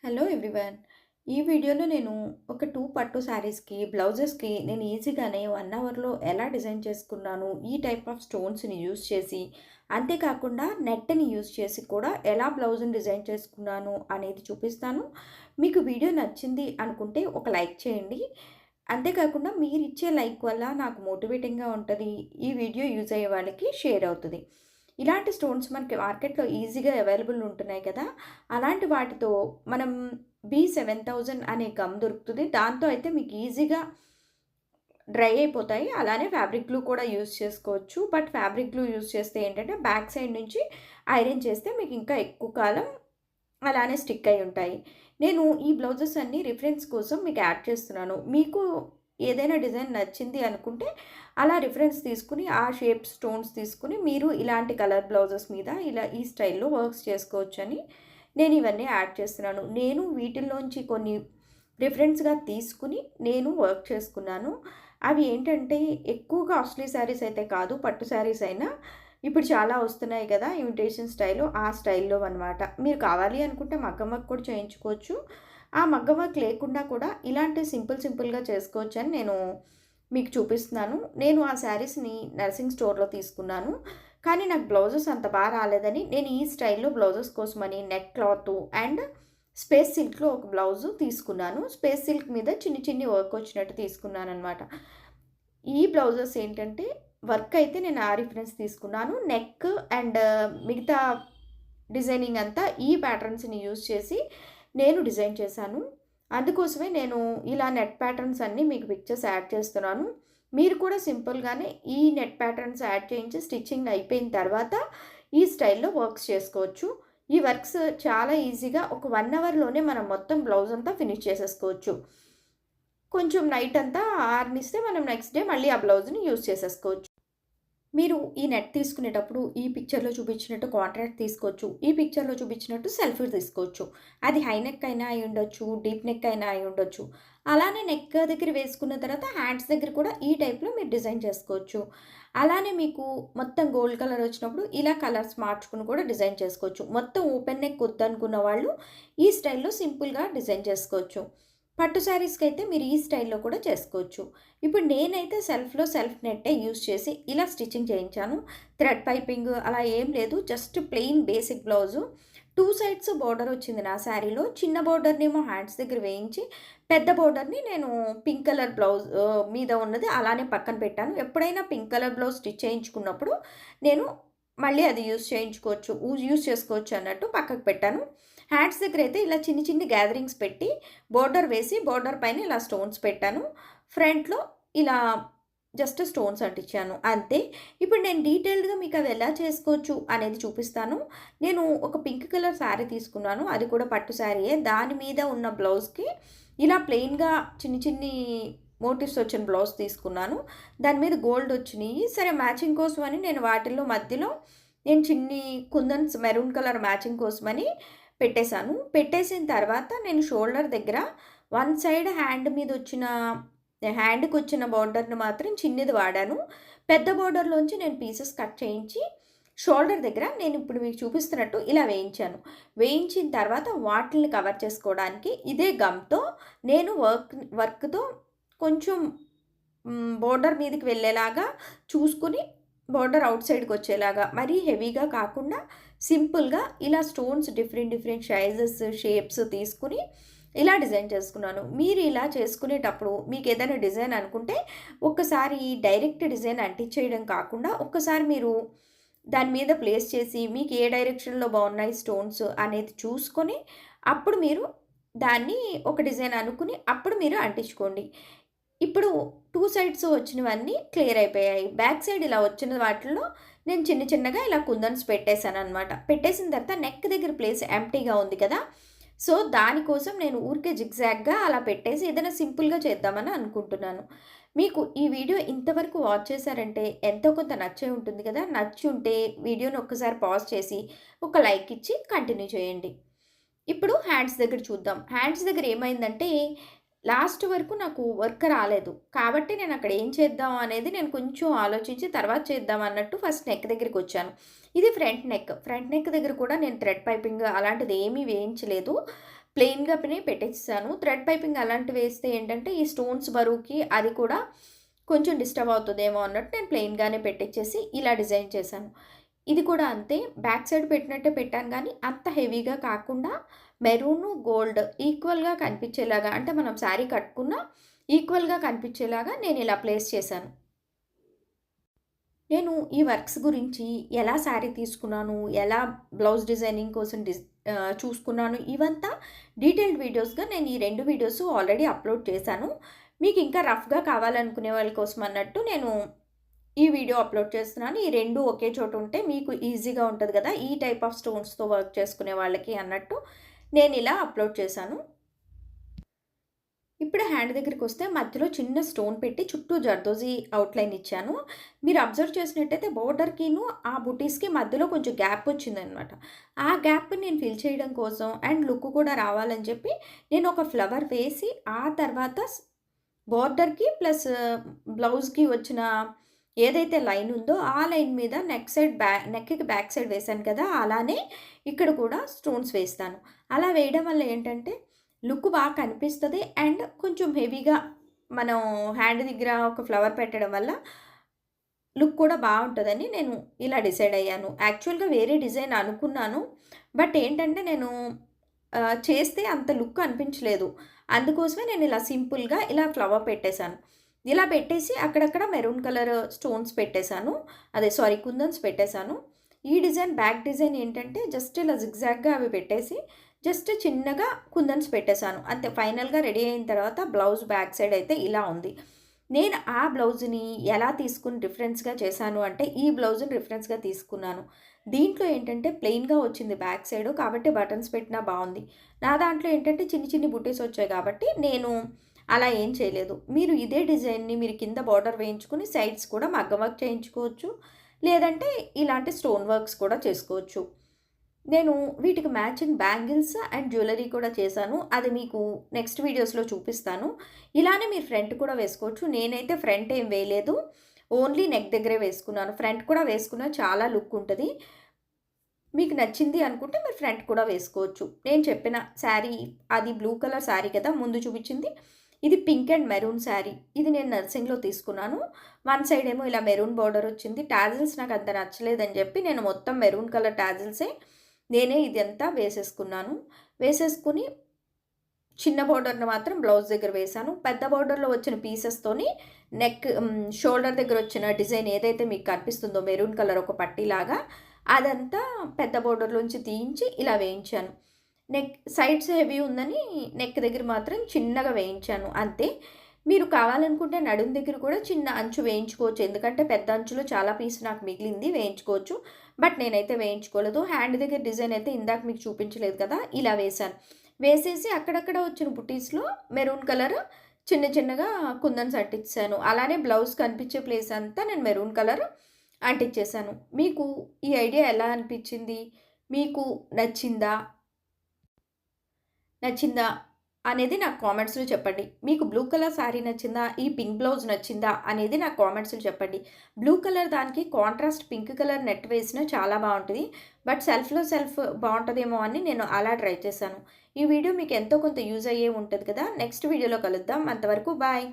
Hello everyone. ఈ వీడియోలో నేను ఒక 2 పట్టు శారీస్‌కి, బ్లౌజెస్‌కి నేను ఈజీగానే 1 అవర్‌లో ఎలా డిజైన్ చేసుకున్నాను, ఈ టైప్ ఆఫ్ స్టోన్స్‌ని యూజ్ చేసి, అంతేకాకుండా నెట్‌ని యూజ్ చేసి కూడా ఎలా బ్లౌజ్‌ని డిజైన్ చేసుకున్నాను అనేది చూపిస్తాను. మీకు వీడియో నచ్చింది అనుకుంటే ఒక లైక్ చేయండి. అంతేకాకుండా మీరిచ్చే లైక్ వల్ల నాకు మోటివేటింగ్‌గా ఉంటది. ఈ వీడియో యూజ్ అయ్యే వాళ్ళకి షేర్ అవుతది. ఇలాంటి స్టోన్స్ మనకి మార్కెట్‌లో ఈజీగా అవైలబుల్ ఉంటున్నాయి కదా! అలాంటి వాటితో మనం B7000 అనే గమ్ దొరుకుతది. దాంతో అయితే మీకు ఈజీగా డ్రై అయిపోతాయి. అలానే ఫ్యాబ్రిక్ గ్లూ కూడా యూజ్ చేసుకోవచ్చు. బట్ ఫ్యాబ్రిక్ గ్లూ యూజ్ చేస్తే ఏంటంటే బ్యాక్ సైడ్ నుంచి ఐరన్ చేస్తే మీకు ఇంకా ఎక్కువ కాలం అలానే స్టిక్ అయ్యి ఉంటాయి. నేను ఈ బ్లౌజెస్ అన్నీ రిఫరెన్స్ కోసం మీకు యాడ్ చేస్తున్నాను. మీకు ఏదైనా డిజైన్ నచ్చింది అనుకుంటే అలా రిఫరెన్స్ తీసుకొని ఆ షేప్ స్టోన్స్ తీసుకొని మీరు ఇలాంటి కలర్ బ్లౌజెస్ మీద ఇలా ఈ స్టైల్‌లో వర్క్స్ చేసుకోవచ్చని నేను ఇవన్నీ యాడ్ చేస్తున్నాను. నేను వీటిల్లోంచి కొన్ని రిఫరెన్స్‌గా తీసుకొని నేను వర్క్ చేసుకున్నాను. అవి ఏంటంటే ఎక్కువ కాస్ట్‌లీ శారీస్ అయితే కాదు. పట్టు శారీస్ అయినా ఇప్పుడు చాలా వస్తున్నాయి కదా! Imitation style. ఆ స్టైల్‌లో అనమాట. మీరు కావాలి అనుకుంటే మగ్గం వర్క్ కూడా చేయించుకోవచ్చు. ఆ మగ్గం వర్క్ లేకుండా కూడా ఇలాంటి సింపుల్‌గా చేసుకోవచ్చని నేను మీకు చూపిస్తున్నాను. నేను ఆ శారీస్‌ని నర్సింగ్ స్టోర్‌లో తీసుకున్నాను. కానీ నాకు బ్లౌజెస్ అంత రాలేదని నేను ఈ స్టైల్‌లో బ్లౌజెస్ కోసమని నెట్ క్లాతు అండ్ స్పేస్ సిల్క్‌లో ఒక బ్లౌజు తీసుకున్నాను. స్పేస్ సిల్క్ మీద చిన్ని వర్క్ వచ్చినట్టు తీసుకున్నాననమాట. ఈ బ్లౌజెస్ ఏంటంటే వర్క్ అయితే నేను ఆ రిఫరెన్స్ తీసుకున్నాను. నెక్ అండ్ మిగతా డిజైనింగ్ అంతా ఈ ప్యాటర్న్స్‌ని యూజ్ చేసి నేను డిజైన్ చేశాను. అందుకోసమే నేను ఇలా నెట్ ప్యాటర్న్స్ అన్నీ మీకు పిక్చర్స్ యాడ్ చేస్తున్నాను. మీరు కూడా సింపుల్‌గానే ఈ నెట్ ప్యాటర్న్స్ యాడ్ చేయించి స్టిచ్చింగ్ అయిపోయిన తర్వాత ఈ స్టైల్‌లో వర్క్స్ చేసుకోవచ్చు. ఈ వర్క్స్ చాలా ఈజీగా ఒక 1 అవర్‌లోనే మనం మొత్తం బ్లౌజ్ అంతా ఫినిష్ చేసేసుకోవచ్చు. కొంచెం నైట్ అంతా ఆరనిస్తే మనం నెక్స్ట్ డే మళ్ళీ ఆ బ్లౌజ్‌ని యూజ్ చేసేసుకోవచ్చు. మీరు ఈ నెట్ తీసుకునేటప్పుడు ఈ పిక్చర్‌లో చూపించినట్టు కాంట్రాక్ట్ తీసుకోవచ్చు. ఈ పిక్చర్‌లో చూపించినట్టు సెల్ఫీ తీసుకోవచ్చు. అది హై నెక్ అయినా అయ్యుండొచ్చు, డీప్ నెక్ అయినా అయ్యుండొచ్చు. అలానే నెక్ దగ్గర వేసుకున్న తర్వాత హ్యాండ్స్ దగ్గర కూడా ఈ టైప్‌లో మీరు డిజైన్ చేసుకోవచ్చు. అలానే మీకు మొత్తం గోల్డ్ కలర్ వచ్చినప్పుడు ఇలా కలర్స్ మార్చుకొని కూడా డిజైన్ చేసుకోవచ్చు. మొత్తం ఓపెన్ నెక్ వద్దనుకున్న వాళ్ళు ఈ స్టైల్‌లో సింపుల్‌గా డిజైన్ చేసుకోవచ్చు. పట్టు శారీస్‌కైతే మీరు ఈ స్టైల్‌లో కూడా చేసుకోవచ్చు. ఇప్పుడు నేనైతే సెల్ఫ్ నెట్టే యూజ్ చేసి ఇలా స్టిచ్చింగ్ చేయించాను. థ్రెడ్ పైపింగ్ అలా ఏం లేదు. Just plain basic blouse. 2 sides border వచ్చింది నా శారీలో. చిన్న బోర్డర్‌నేమో హ్యాండ్స్ దగ్గర వేయించి, పెద్ద బోర్డర్‌ని నేను పింక్ కలర్ బ్లౌజ్ మీద ఉన్నది అలానే పక్కన పెట్టాను. ఎప్పుడైనా పింక్ కలర్ బ్లౌజ్ స్టిచ్ చేయించుకున్నప్పుడు నేను మళ్ళీ అది యూజ్ చేసుకోవచ్చు అన్నట్టు పక్కకు పెట్టాను. హ్యాండ్స్ దగ్గరైతే ఇలా చిన్ని గ్యాదరింగ్స్ పెట్టి బోర్డర్ వేసి బోర్డర్ పైన ఇలా స్టోన్స్ పెట్టాను. ఫ్రంట్‌లో ఇలా జస్ట్ స్టోన్స్ అంటించాను. అంతే. ఇప్పుడు నేను డీటెయిల్డ్‌గా మీకు అవి ఎలా చేసుకోవచ్చు అనేది చూపిస్తాను. నేను ఒక పింక్ కలర్ శారీ తీసుకున్నాను. అది కూడా పట్టు శారీయే. దాని మీద ఉన్న బ్లౌజ్‌కి ఇలా ప్లెయిన్‌గా చిన్ని మోటివ్స్ వచ్చిన బ్లౌజ్ తీసుకున్నాను. దాని మీద గోల్డ్ వచ్చినియి. సరే మ్యాచింగ్ కోసమని నేను వాటిల్లో మధ్యలో నేను చిన్ని కుందన్స్ మెరూన్ కలర్ మ్యాచింగ్ కోసమని పెట్టేశాను. పెట్టేసిన తర్వాత నేను షోల్డర్ దగ్గర వన్ సైడ్ హ్యాండ్‌కొచ్చిన బోర్డర్‌ని మాత్రం చిన్నది వాడాను. పెద్ద బోర్డర్‌లోంచి నేను పీసెస్ కట్ చేయించి షోల్డర్ దగ్గర నేను ఇప్పుడు మీకు చూపిస్తున్నట్టు ఇలా వేయించాను. వేయించిన తర్వాత వాటిల్ని కవర్ చేసుకోవడానికి ఇదే గమ్‌తో నేను వర్క్‌తో కొంచెం బోర్డర్ మీదకి వెళ్ళేలాగా చూసుకొని బోర్డర్ ఔట్ సైడ్‌కొచ్చేలాగా మరీ హెవీగా కాకుండా సింపుల్‌గా ఇలా స్టోన్స్ డిఫరెంట్ సైజెస్, షేప్స్ తీసుకొని ఇలా డిజైన్ చేసుకున్నాను. మీరు ఇలా చేసుకునేటప్పుడు మీకేదైనా డిజైన్ అనుకుంటే ఒక్కసారి డైరెక్ట్ డిజైన్ అంటించేయడం కాకుండా ఒక్కసారి మీరు దాని మీద ప్లేస్ చేసి మీకు ఏ డైరెక్షన్‌లో బాగున్నాయి స్టోన్స్ అనేది చూసుకొని అప్పుడు మీరు దాన్ని ఒక డిజైన్ అనుకుని అప్పుడు మీరు అంటించుకోండి. ఇప్పుడు 2 సైడ్స్ వచ్చినవన్నీ క్లియర్ అయిపోయాయి. బ్యాక్ సైడ్ ఇలా వచ్చిన వాటిల్లో నేను చిన్నగా ఇలా కుందన్స్ పెట్టేసాననమాట. పెట్టేసిన తర్వాత నెక్ దగ్గర ప్లేస్ ఎంప్టీగా ఉంది కదా! సో, దానికోసం నేను ఊరికే జిగ్‌జాగ్‌గా అలా పెట్టేసి ఏదైనా సింపుల్‌గా చేద్దామని అనుకుంటున్నాను. మీకు ఈ వీడియో ఇంతవరకు వాచ్ చేశారంటే ఎంతో కొంత నచ్చే ఉంటుంది కదా! నచ్చి ఉంటే వీడియోని ఒక్కసారి పాజ్ చేసి ఒక లైక్ ఇచ్చి కంటిన్యూ చేయండి. ఇప్పుడు హ్యాండ్స్ దగ్గర చూద్దాం. హ్యాండ్స్ దగ్గర ఏమైందంటే, లాస్ట్ వరకు నాకు వర్క్ రాలేదు. కాబట్టి నేనక్కడ ఏం చేద్దాం అనేది నేను కొంచెం ఆలోచించి తర్వాత చేద్దాం అన్నట్టు ఫస్ట్ నెక్ దగ్గరికొచ్చాను. ఇది ఫ్రంట్ నెక్. ఫ్రంట్ నెక్ దగ్గర కూడా నేను థ్రెడ్ పైపింగ్ అలాంటిది ఏమీ వేయించలేదు. ప్లెయిన్‌గానే పెట్టేసేసాను. థ్రెడ్ పైపింగ్ అలాంటివి వేస్తే ఏంటంటే, ఈ స్టోన్స్ బరువుకి అది కూడా కొంచెం డిస్టర్బ్ అవుతదేమో అన్నట్టు నేను ప్లెయిన్‌గానే పెట్టిచ్చేసి ఇలా డిజైన్ చేశాను. ఇది కూడా అంతే. బ్యాక్ సైడ్ పెట్టినట్టే పెట్టాను గానీ, అంత హెవీగా కాకుండా మెరూను, గోల్డ్ ఈక్వల్‌గా కనిపించేలాగా అంటే మనం శారీ కట్టుకున్న ఈక్వల్‌గా కనిపించేలాగా నేనిలా ప్లేస్ చేశాను. నేను ఈ వర్క్స్ గురించి ఎలా శారీ తీసుకున్నాను, ఎలా బ్లౌజ్ డిజైనింగ్ కోసం చూసుకున్నాను, ఇవంతా డీటెయిల్డ్ వీడియోస్‌గా నేను ఈ 2 వీడియోస్ ఆల్రెడీ అప్‌లోడ్ చేశాను. మీకు ఇంకా రఫ్‌గా కావాలనుకునే వాళ్ళ కోసం అన్నట్టు నేను ఈ వీడియో అప్‌లోడ్ చేస్తున్నాను. ఈ 2 ఒకే చోట ఉంటే మీకు ఈజీగా ఉంటది గదా! ఈ టైప్ ఆఫ్ స్టోన్స్‌తో వర్క్ చేసుకునే వాళ్ళకి అన్నట్టు నేనిలా అప్‌లోడ్ చేశాను. ఇప్పుడు హ్యాండ్ దగ్గరికొస్తే మధ్యలో చిన్న స్టోన్ పెట్టి చుట్టూ జర్దోజీ అవుట్‌లైన్ ఇచ్చాను. మీరు అబ్జర్వ్ చేసినట్టయితే బోర్డర్‌కిను, ఆ బుటీస్‌కి మధ్యలో కొంచెం గ్యాప్ వచ్చిందనమాట. ఆ గ్యాప్‌ని నేను ఫిల్ చేయడం కోసం అండ్ లుక్ కూడా రావాలని చెప్పి నేను ఒక ఫ్లవర్ వేసి, ఆ తర్వాత బోర్డర్‌కి ప్లస్ బ్లౌజ్‌కి వచ్చిన ఏదైతే లైన్ ఉందో, ఆ లైన్ మీద నెక్‌కి బ్యాక్ సైడ్ వేశాను కదా! అలానే ఇక్కడ కూడా స్టోన్స్ వేస్తాను. అలా వేయడం వల్ల ఏంటంటే లుక్ బాగా కనిపిస్తది. అండ్ కొంచెం హెవీగా మనం హ్యాండ్ దగ్గర ఒక ఫ్లవర్ పెట్టడం వల్ల లుక్ కూడా బావుంటదని నేను ఇలా డిసైడ్ అయ్యాను. యాక్చువల్‌గా వేరే డిజైన్ అనుకున్నాను. బట్ ఏంటంటే నేను చేస్తే అంత లుక్ అనిపించలేదు. అందుకోసమే నేను ఇలా సింపుల్‌గా ఇలా ఫ్లవర్ పెట్టేసాను. ఇలా పెట్టేసి అక్కడక్కడ మెరూన్ కలర్ స్టోన్స్ పెట్టేసాను. సారీ, కుందన్స్ పెట్టేసాను. ఈ డిజైన్ బ్యాక్ డిజైన్ ఏంటంటే జస్ట్ ఇలా జిగ్‌జాగ్‌గా అవి పెట్టేసి జస్ట్ చిన్నగా కుందన్స్ పెట్టేసాను. అంతే, ఫైనల్‌గా రెడీ అయిన తర్వాత బ్లౌజ్ బ్యాక్ సైడ్ అయితే ఇలా ఉంది. నేను ఆ బ్లౌజ్‌ని ఎలా తీసుకొని రిఫరెన్స్‌గా చేశాను అంటే, ఈ బ్లౌజ్‌ని రిఫరెన్స్‌గా తీసుకున్నాను. దీంట్లో ఏంటంటే ప్లెయిన్‌గా వచ్చింది బ్యాక్ సైడు. కాబట్టి బటన్స్ పెట్టినా బావుంది. నా దాంట్లో ఏంటంటే చిన్ని చిన్ని బుటీస్ వచ్చాయి కాబట్టి నేను అలా ఏం చేయలేదు. మీరు ఇదే డిజైన్‌ని మీరు కింద బార్డర్ వేయించుకొని సైడ్స్ కూడా మగ్గం వర్క్ చేయించుకోవచ్చు. లేదంటే ఇలాంటి స్టోన్ వర్క్స్ కూడా చేసుకోవచ్చు. నేను వీటికి మ్యాచింగ్ బ్యాంగిల్స్ అండ్ జ్యువెలరీ కూడా చేశాను. అది మీకు నెక్స్ట్ వీడియోస్‌లో చూపిస్తాను. ఇలానే మీరు ఫ్రంట్ కూడా వేసుకోవచ్చు. నేనైతే ఫ్రంట్ ఏం వేయలేదు. ఓన్లీ నెక్ దగ్గరే వేసుకున్నాను. ఫ్రంట్ కూడా వేసుకున్నా చాలా లుక్ ఉంటది. మీకు నచ్చింది అనుకుంటే మీరు ఫ్రంట్ కూడా వేసుకోవచ్చు. నేను చెప్పిన శారీ అది బ్లూ కలర్ శారీ కదా! ముందు చూపించింది. ఇది పింక్ అండ్ మెరూన్ శారీ. ఇది నేను నర్సింగ్‌లో తీసుకున్నాను. వన్ సైడ్ ఏమో ఇలా మెరూన్ బోర్డర్ వచ్చింది. టాజిల్స్ నాకు అంత నచ్చలేదని చెప్పి నేను మొత్తం మెరూన్ కలర్ టాజిల్సే నేనే ఇదంతా వేసేసుకున్నాను. వేసేసుకొని చిన్న బోర్డర్‌ని మాత్రం బ్లౌజ్ దగ్గర వేశాను. పెద్ద బోర్డర్‌లో వచ్చిన పీసెస్‌తోని షోల్డర్ దగ్గర వచ్చిన డిజైన్ ఏదైతే మీకు కనిపిస్తుందో మెరూన్ కలర్ ఒక పట్టీలాగా, అదంతా పెద్ద బోర్డర్‌లోంచి తీయించి ఇలా వేయించాను. నెక్ సైడ్స్ హెవీ ఉందని నెక్ దగ్గర మాత్రం చిన్నగా వేయించాను అంతే. మీరు కావాలనుకుంటే నడుము దగ్గర కూడా చిన్న అంచు వేయించుకోవచ్చు. ఎందుకంటే పెద్ద అంచులో చాలా పీస్ నాకు మిగిలింది, వేయించుకోవచ్చు. బట్ నేనైతే వేయించుకోలేదు. హ్యాండ్ దగ్గర డిజైన్ అయితే ఇందాక మీకు చూపించలేదు కదా! ఇలా వేశాను. వేసేసి అక్కడక్కడ వచ్చిన బుటీస్‌లో మెరూన్ కలర్ చిన్న చిన్నగా కుందన్స్ అంటించేసాను. అలానే బ్లౌజ్ కనిపించే ప్లేస్ అంతా నేను మెరూన్ కలర్ అంటించేసాను. మీకు ఈ ఐడియా ఎలా అనిపించింది? మీకు నచ్చిందా? నచ్చిందా? అనేది నాకు కామెంట్స్‌లో చెప్పండి. మీకు బ్లూ కలర్ శారీ నచ్చిందా? ఈ పింక్ బ్లౌజ్ నచ్చిందా? అనేది నాకు కామెంట్స్‌లో చెప్పండి. బ్లూ కలర్ దానికి కాంట్రాస్ట్ పింక్ కలర్ నెట్ వేసినా చాలా బావుంటది. బట్ సెల్ఫ్ బావుంటదేమో అని నేను అలా ట్రై చేశాను. ఈ వీడియో మీకు ఎంతో కొంత యూజ్ అయ్యే ఉంటది కదా! నెక్స్ట్ వీడియోలో కలుద్దాం. అంతవరకు బాయ్.